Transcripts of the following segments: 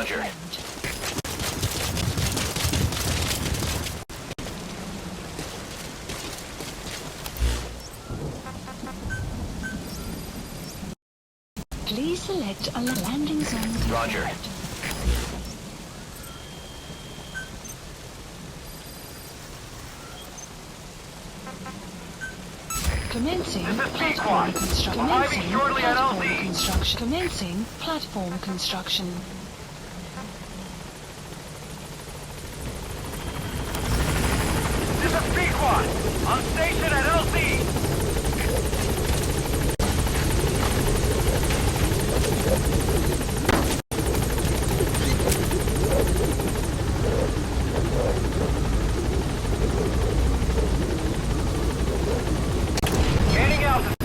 Roger. Please select a landing zone confirmed. Roger. Commencing This is platform Pequod. construction. Arriving Commencing shortly at platform LZ. construction. Commencing platform construction. This is Pequod. On station at LZ. Gaining altitude.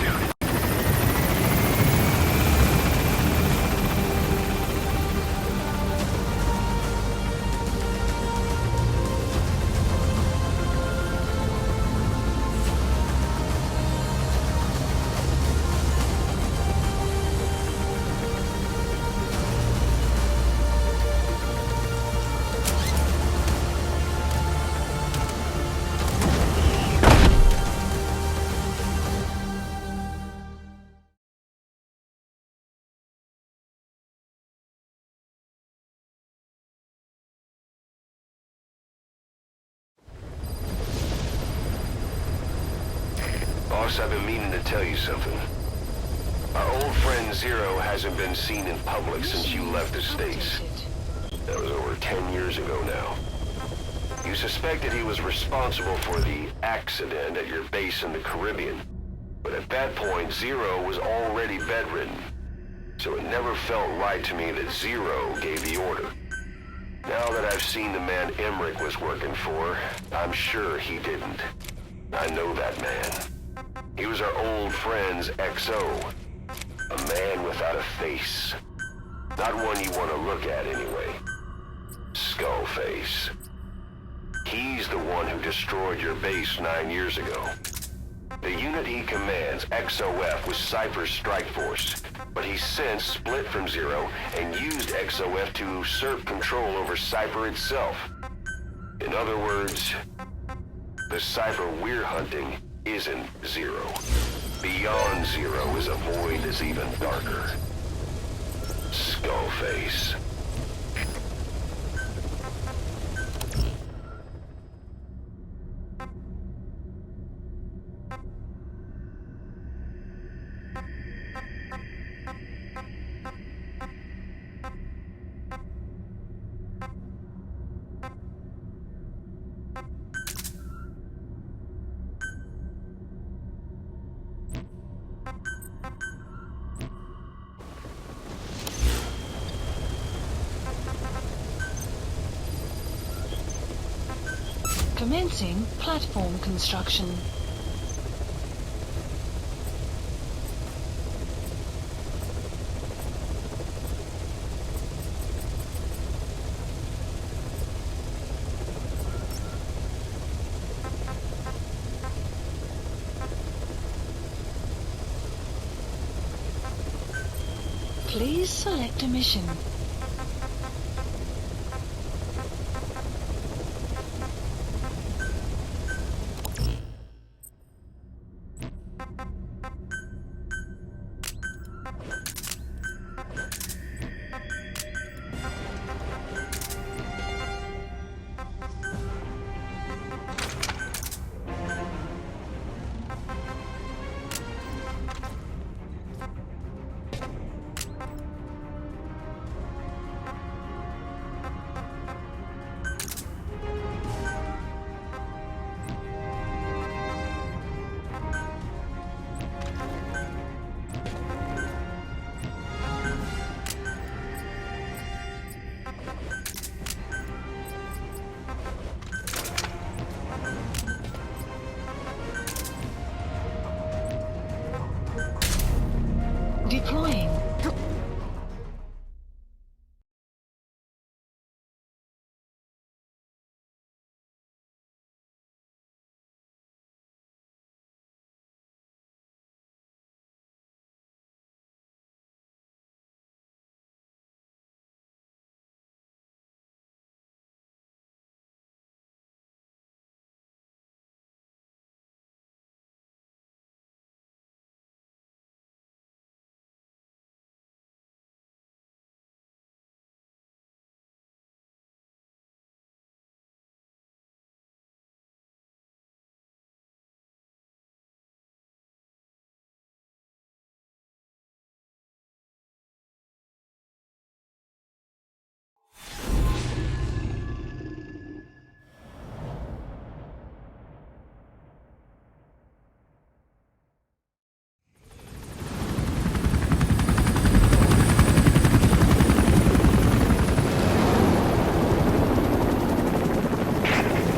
Boss, I've been meaning to tell you something. Our old friend Zero hasn't been seen in public since you left the States. That was over 10 years ago now. You suspected he was responsible for the accident at your base in the Caribbean. But at that point, Zero was already bedridden. So it never felt right to me that Zero gave the order. Now that I've seen the man Emmerich was working for, I'm sure he didn't. I know that man. He was our old friend's XO. A man without a face. Not one you want to look at anyway. Skullface. He's the one who destroyed your base 9 years ago. The unit he commands, XOF, was Cypher's strike force, but he's since split from Zero and used XOF to usurp control over Cypher itself. In other words, the Cypher we're hunting isn't Zero. Beyond Zero is a void that's even darker. Skullface. Commencing platform construction. Please select a mission.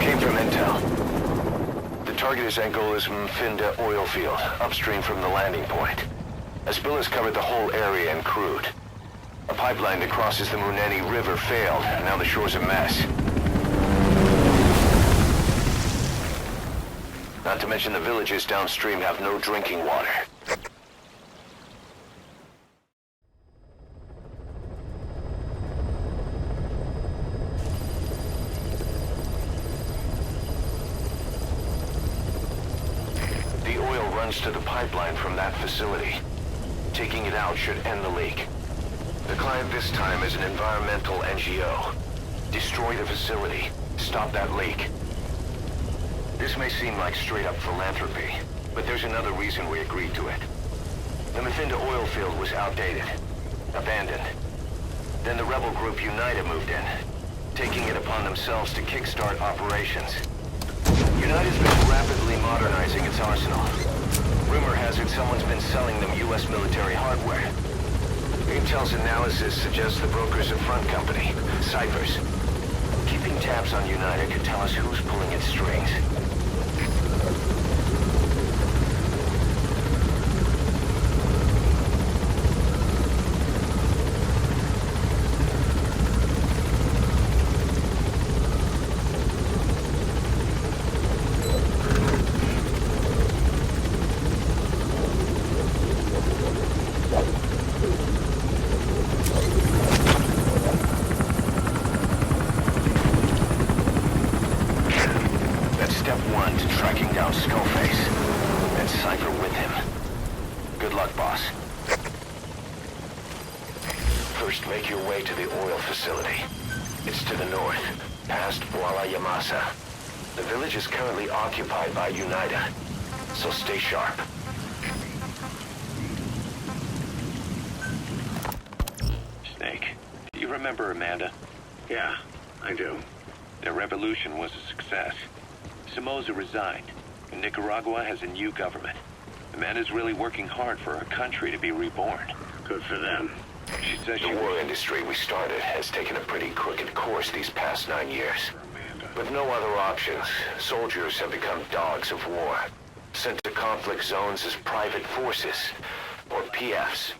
Came from intel. The target is Angola's Mfinda oil field, upstream from the landing point. A spill has covered the whole area and crude. A pipeline that crosses the Muneni River failed, and now the shore's a mess. Not to mention the villages downstream have no drinking water. The oil runs to the pipeline from that facility. Taking it out should end the leak. The client this time is an environmental NGO. Destroy the facility. Stop that leak. This may seem like straight-up philanthropy, but there's another reason we agreed to it. The Mfinda oil field was outdated, abandoned. Then the rebel group UNITA moved in, taking it upon themselves to kickstart operations. UNITA's been rapidly modernizing its arsenal. Rumor has it someone's been selling them U.S. military hardware. Intel's analysis suggests the broker's a front company, Cyphers. Keeping tabs on UNITA could tell us who's pulling its strings. Step one to tracking down Skullface, and Cypher with him. Good luck, boss. First, make your way to the oil facility. It's to the north, past Wala Yamasa. The village is currently occupied by UNITA, so stay sharp. Snake, do you remember Amanda? Yeah, I do. Their revolution was a success. Somoza resigned, and Nicaragua has a new government. Amanda's really working hard for her country to be reborn. Good for them. She says The war industry we started has taken a pretty crooked course these past 9 years. With no other options, soldiers have become dogs of war, sent to conflict zones as private forces, or PFs.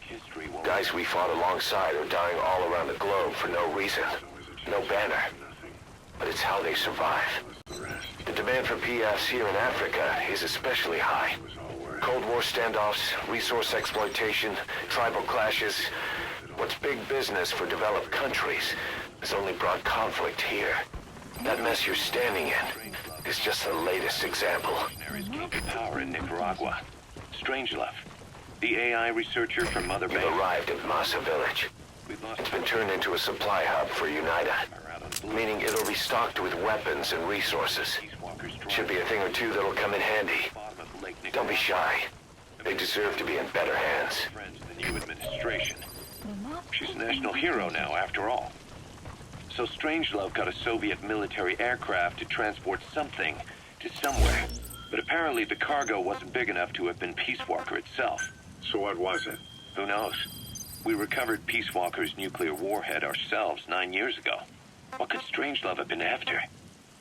Guys we fought alongside are dying all around the globe for no reason. No banner. But it's how they survive. The demand for PFs here in Africa is especially high. Cold War standoffs, resource exploitation, tribal clashes. What's big business for developed countries has only brought conflict here. That mess you're standing in is just the latest example. gained power in Nicaragua. Strangelove, the AI researcher from Mother You've Base. arrived at Masa Village. We've lost It's been turned into a supply hub for UNITA, power out on Blue. meaning it'll be stocked with weapons and resources. Peace Walkers Should be a thing or two that'll come in handy. bottom of Lake Don't be shy. They deserve to be in better hands. Friends of the new administration. She's a national hero now, after all. So Strangelove got a Soviet military aircraft to transport something to somewhere. But apparently the cargo wasn't big enough to have been Peace Walker itself. So what was it? Who knows? We recovered Peace Walker's nuclear warhead ourselves 9 years ago. What could Strangelove have been after?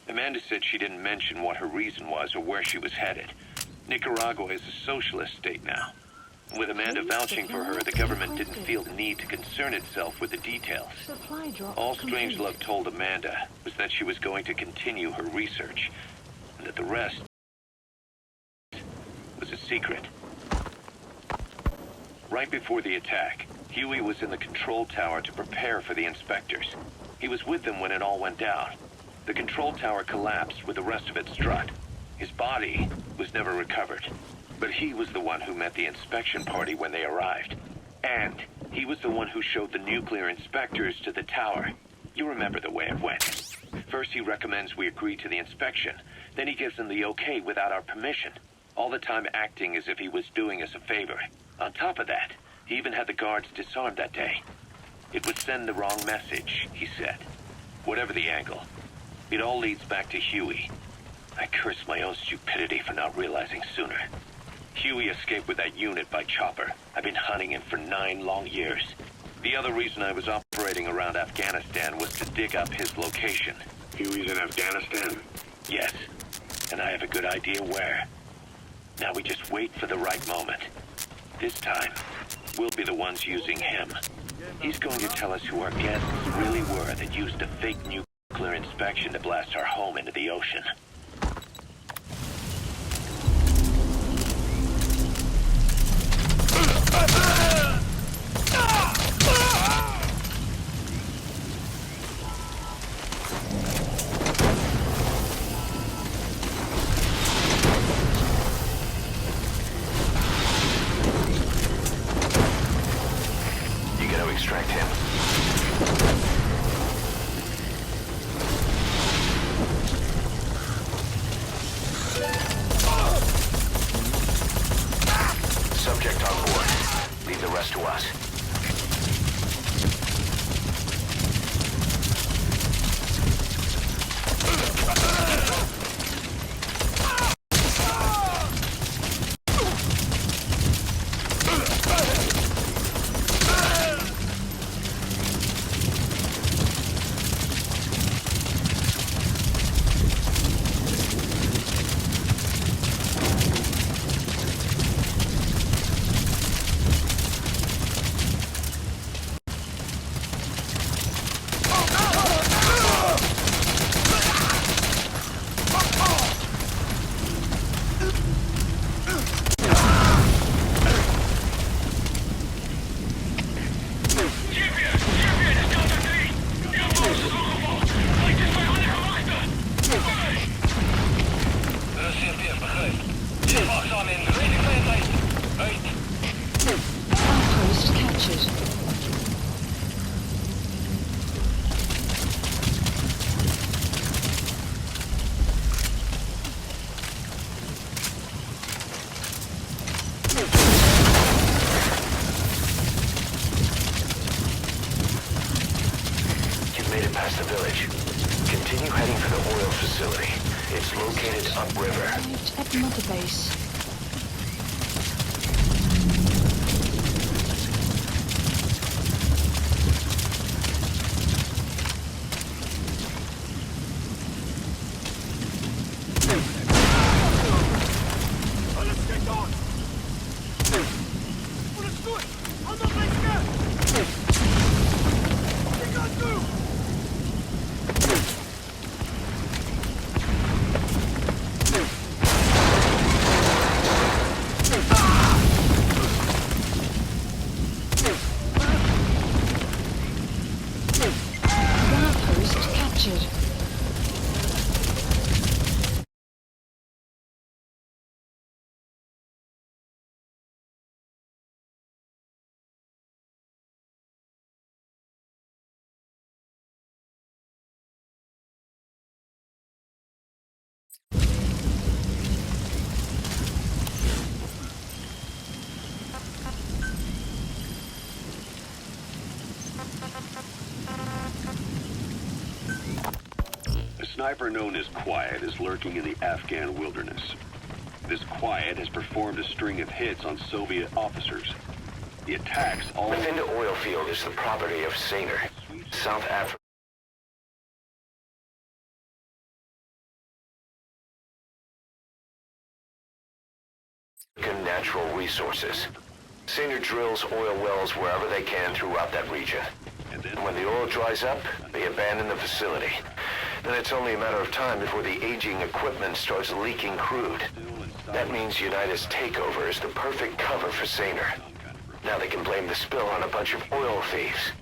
Amanda said she didn't mention what her reason was or where she was headed. Nicaragua is a socialist state now. With Amanda vouching for her, the government didn't feel the need to concern itself with the details. Supply drop All complete. Strangelove told Amanda was that she was going to continue her research, and that the rest was a secret. Right before the attack, Huey was in the control tower to prepare for the inspectors. He was with them when it all went down. The control tower collapsed with the rest of it struck. His body was never recovered, but he was the one who met the inspection party when they arrived. And he was the one who showed the nuclear inspectors to the tower. You remember the way it went. First he recommends we agree to the inspection, then he gives them the okay without our permission, all the time acting as if he was doing us a favor. On top of that, he even had the guards disarmed that day. It would send the wrong message, he said. Whatever the angle, it all leads back to Huey. I curse my own stupidity for not realizing sooner. Huey escaped with that unit by chopper. I've been hunting him for 9 long years. The other reason I was operating around Afghanistan was to dig up his location. Huey's in Afghanistan? Yes, and I have a good idea where. Now we just wait for the right moment. This time, we'll be the ones using him. He's going to tell us who our guests really were that used a fake nuclear inspection to blast our home into the ocean. You gotta extract him. Subject on board. Leave the rest to us. Outpost captured. You've made it past the village. Continue heading for the oil facility. It's located upriver. Arrived at Mother Base. Outpost captured. A sniper known as Quiet is lurking in the Afghan wilderness. This Quiet has performed a string of hits on Soviet officers. The attacks all... Within the oil field is the property of Saner, South Africa. Natural resources. Saner drills oil wells wherever they can throughout that region. And then And when the oil dries up, they abandon the facility. Then it's only a matter of time before the aging equipment starts leaking crude. That means United's takeover is the perfect cover for Saner. Now they can blame the spill on a bunch of oil thieves.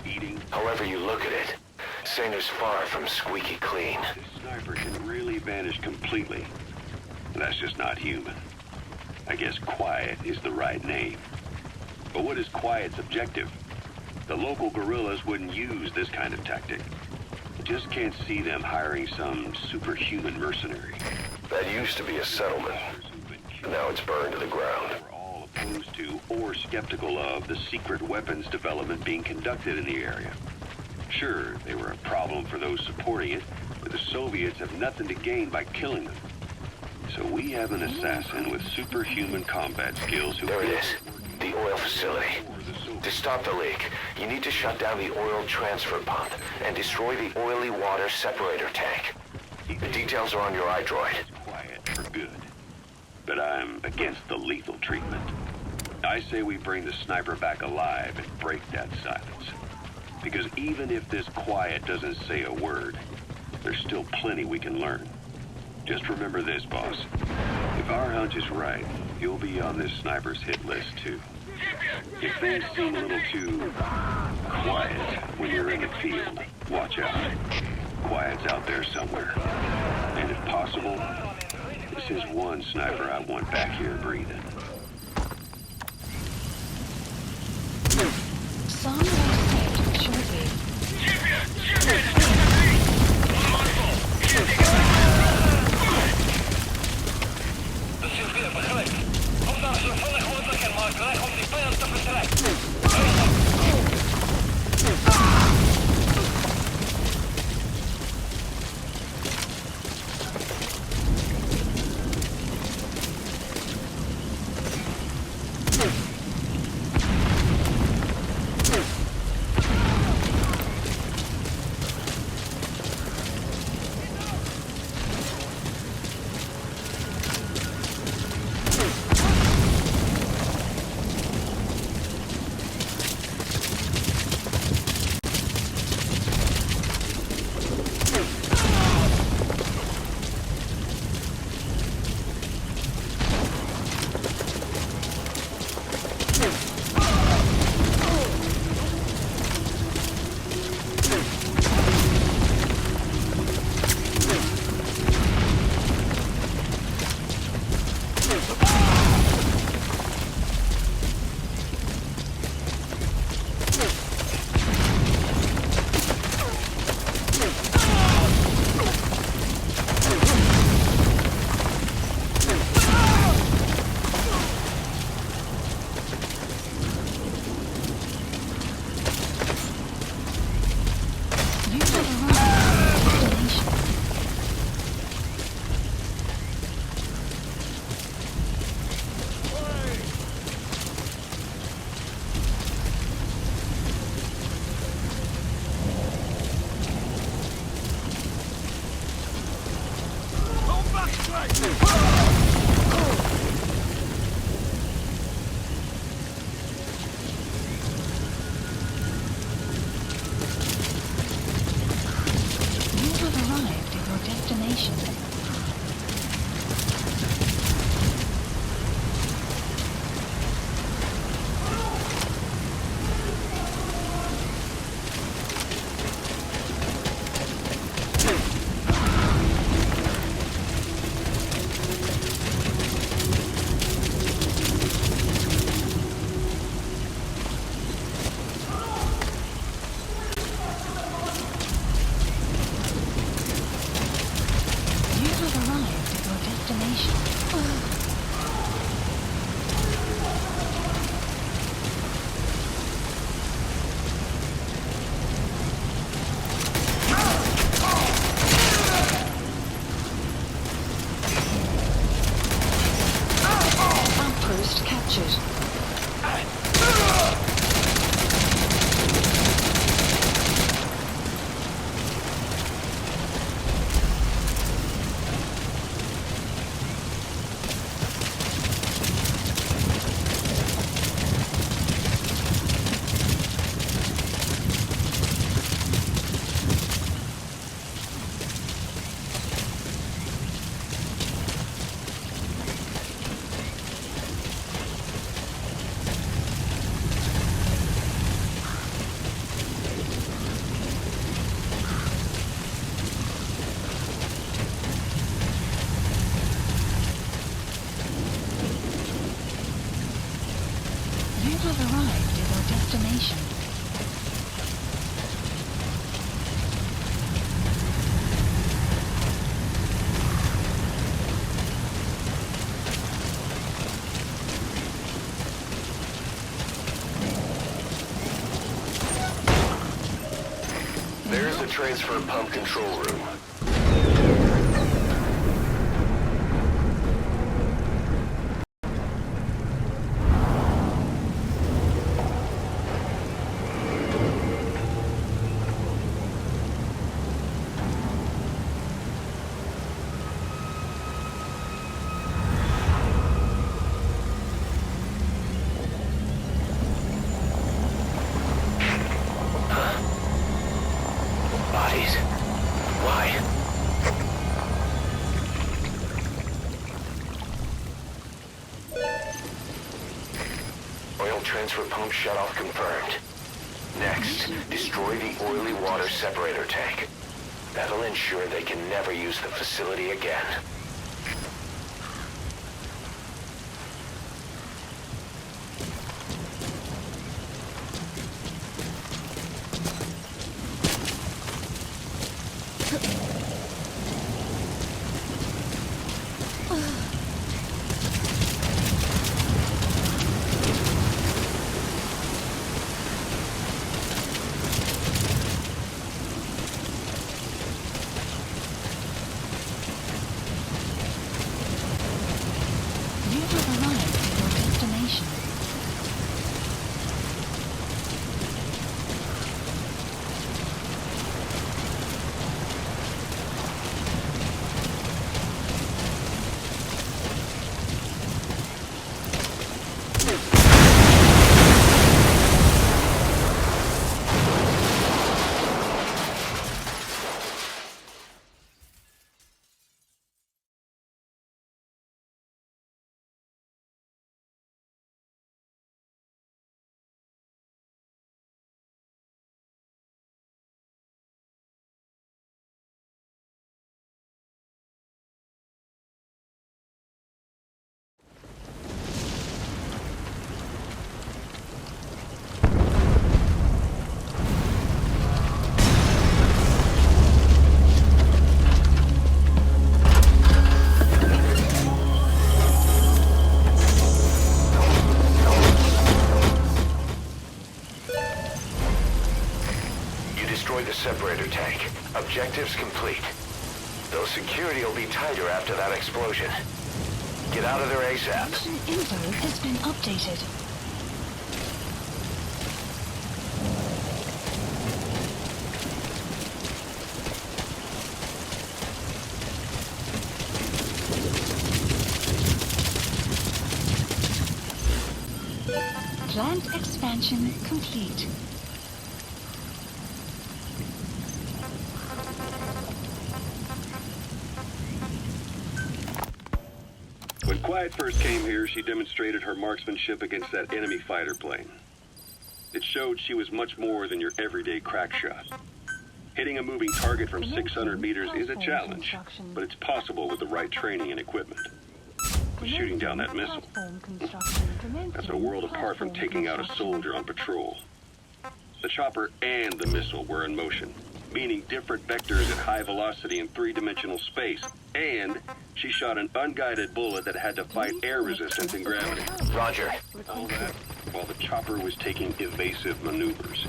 eating. However you look at it, Saner's far from squeaky clean. This sniper can really vanish completely. That's just not human. I guess Quiet is the right name. But what is Quiet's objective? The local guerrillas wouldn't use this kind of tactic. I just can't see them hiring some superhuman mercenary. That used to be a settlement. Now it's burned to the ground. We're all opposed to or skeptical of the secret weapons development being conducted in the area. Sure, they were a problem for those supporting it, but the Soviets have nothing to gain by killing them. So we have an assassin with superhuman combat skills who... There it is. The oil facility. To stop the leak, you need to shut down the oil transfer pump and destroy the oily water separator tank. The details are on your iDroid. It's quiet for good. But I'm against the lethal treatment. I say we bring the sniper back alive and break that silence. Because even if this quiet doesn't say a word, there's still plenty we can learn. Just remember this, boss. If our hunch is right, you'll be on this sniper's hit list too. If things seem a little too quiet when you're in the field, watch out. Quiet's out there somewhere. And if possible, this is one sniper I want back here breathing. Some will set shortly. have arrived at your destination. There's the transfer pump control room. transfer pump shutoff confirmed. Next, destroy the oily water separator tank. That'll ensure they can never use the facility again. You have arrived at your destination. Destroy the separator tank. Objectives complete. Though security will be tighter after that explosion. Get out of there ASAP. Mission info has been updated. Plant expansion complete. When Quiet first came here, she demonstrated her marksmanship against that enemy fighter plane. It showed she was much more than your everyday crack shot. Hitting a moving target from 600 meters is a challenge, but it's possible with the right training and equipment. But shooting down that missile, that's a world apart from taking out a soldier on patrol. The chopper and the missile were in motion, meaning different vectors at high velocity in three-dimensional space, and she shot an unguided bullet that had to fight air resistance and gravity. Roger. All that while the chopper was taking evasive maneuvers.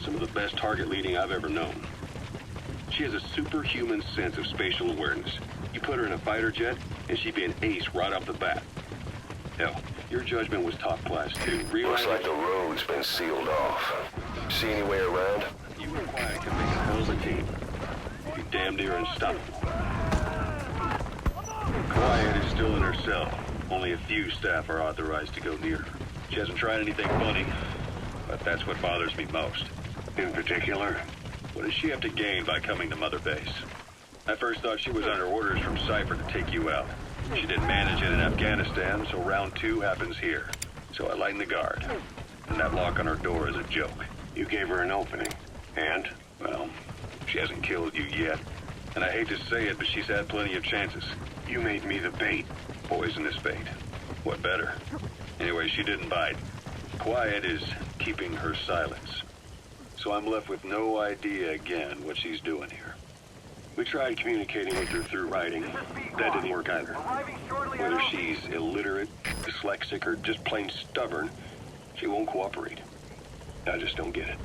Some of the best target leading I've ever known. She has a superhuman sense of spatial awareness. You put her in a fighter jet, and she'd be an ace right off the bat. Hell, your judgment was top class too. Looks like the road's been sealed off. See any way around? You and Quiet can make a hell of a team. You're damn near unstoppable. Quiet is still in her cell. Only a few staff are authorized to go near her. She hasn't tried anything funny, but that's what bothers me most. In particular, what does she have to gain by coming to Mother Base? I first thought she was under orders from Cypher to take you out. She didn't manage it in Afghanistan, so round 2 happens here. So I lighten the guard. And that lock on her door is a joke. You gave her an opening. And, well, she hasn't killed you yet. And I hate to say it, but she's had plenty of chances. You made me the bait. Poisonous bait. What better? Anyway, she didn't bite. Quiet is keeping her silence. So I'm left with no idea again what she's doing here. We tried communicating with her through writing. That didn't work either. Whether she's illiterate, dyslexic, or just plain stubborn, she won't cooperate. I just don't get it.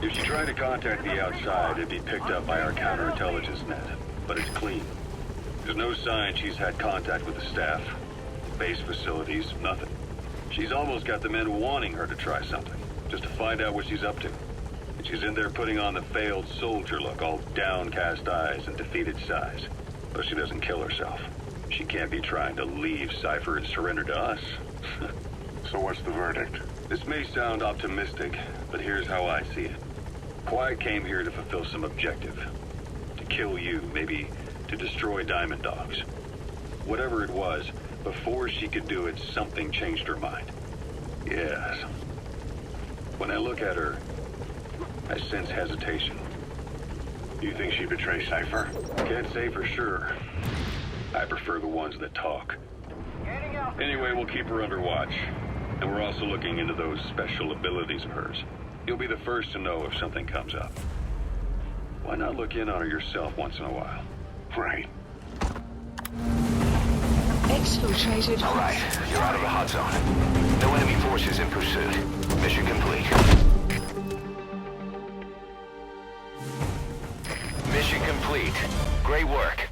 If she tried to contact the outside, it'd be picked up by our counterintelligence net. But it's clean. There's no sign she's had contact with the staff, base facilities, nothing. She's almost got the men wanting her to try something, just to find out what she's up to. And she's in there putting on the failed soldier look, all downcast eyes and defeated sighs. But she doesn't kill herself. She can't be trying to leave Cypher and surrender to us. So what's the verdict? This may sound optimistic, but here's how I see it. Quiet came here to fulfill some objective. To kill you, maybe to destroy Diamond Dogs. Whatever it was, before she could do it, something changed her mind. Yes. When I look at her, I sense hesitation. You think she betrayed Cypher? Can't say for sure. I prefer the ones that talk. Gaining altitude. Anyway, we'll keep her under watch. And we're also looking into those special abilities of hers. You'll be the first to know if something comes up. Why not look in on her yourself once in a while? Right. Exfiltrated. All right, you're out of the hot zone. No enemy forces in pursuit. Mission complete. Mission complete. Great work.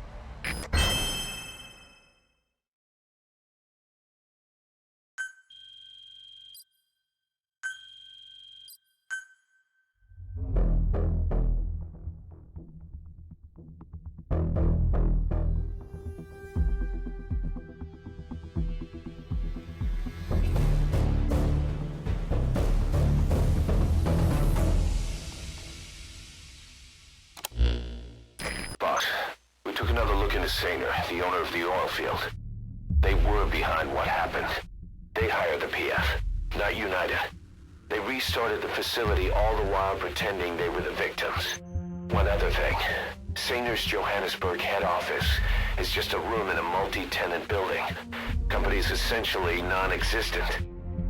Boss, we took another look into Saner, the owner of the oil field. They were behind what happened. They hired the PF, not United. They restarted the facility all the while pretending they were the victims. One other thing. Saner's Johannesburg head office is just a room in a multi-tenant building. Company's essentially non-existent.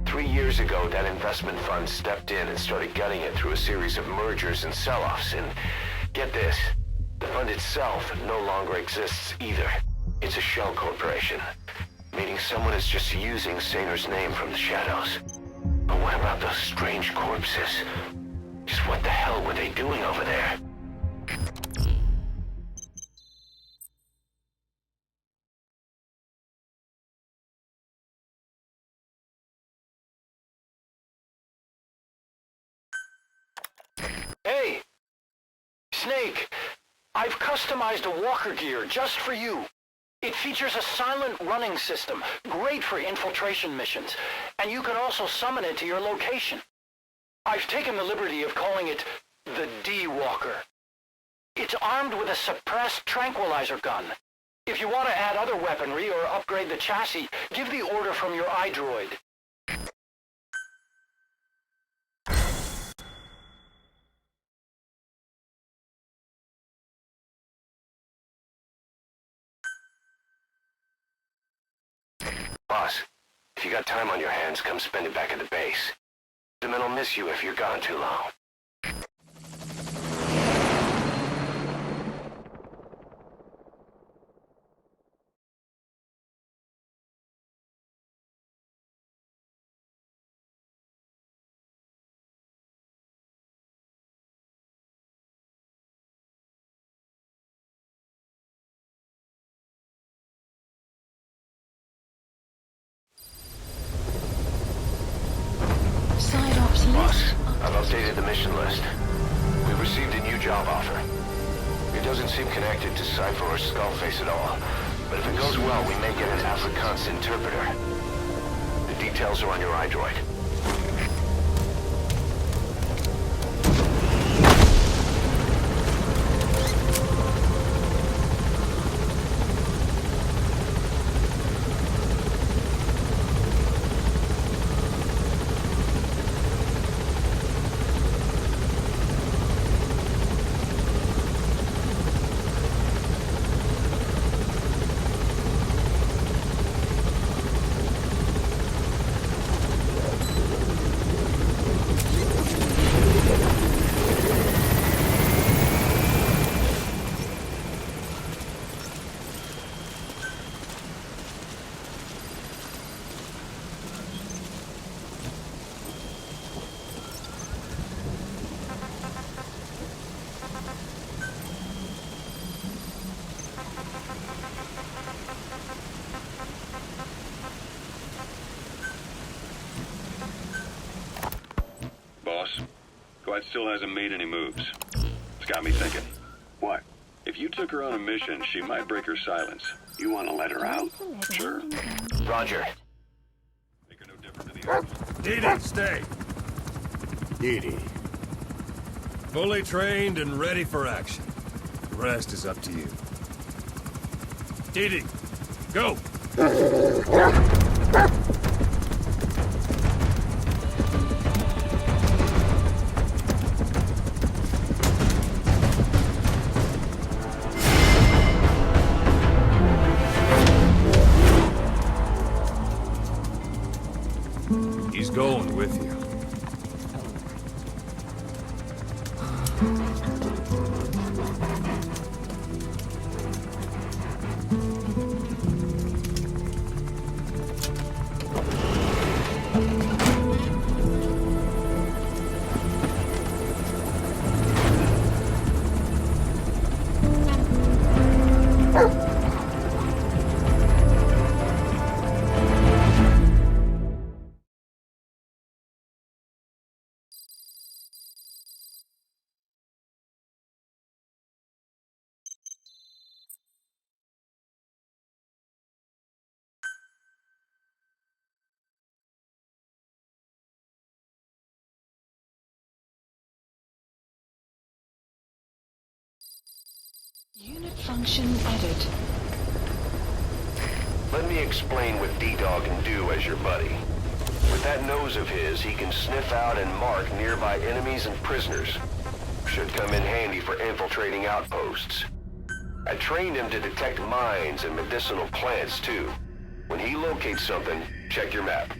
3 years ago, that investment fund stepped in and started gutting it through a series of mergers and sell-offs. And get this, the fund itself no longer exists either. It's a shell corporation, meaning someone is just using Saner's name from the shadows. But what about those strange corpses? Just what the hell were they doing over there? Hey! Snake! I've customized a walker gear just for you. It features a silent running system, great for infiltration missions, and you can also summon it to your location. I've taken the liberty of calling it the D-Walker. It's armed with a suppressed tranquilizer gun. If you want to add other weaponry or upgrade the chassis, give the order from your iDroid. Boss, if you got time on your hands, come spend it back at the base. The men will miss you if you're gone too long. Boss, I've updated the mission list. We've received a new job offer. It doesn't seem connected to Cypher or Skullface at all, but if it goes well, we may get an Afrikaans interpreter. The details are on your iDroid. Boss, Glad still hasn't made any moves. It's got me thinking. What? If you took her on a mission, she might break her silence. You want to let her out? Sure. Roger. Make her no different to the others. Didi, stay. Didi. Fully trained and ready for action. The rest is up to you. Didi, go! going with you. Unit function added. Let me explain what D-Dog can do as your buddy. With that nose of his, he can sniff out and mark nearby enemies and prisoners. Should come in handy for infiltrating outposts. I trained him to detect mines and medicinal plants, too. When he locates something, check your map.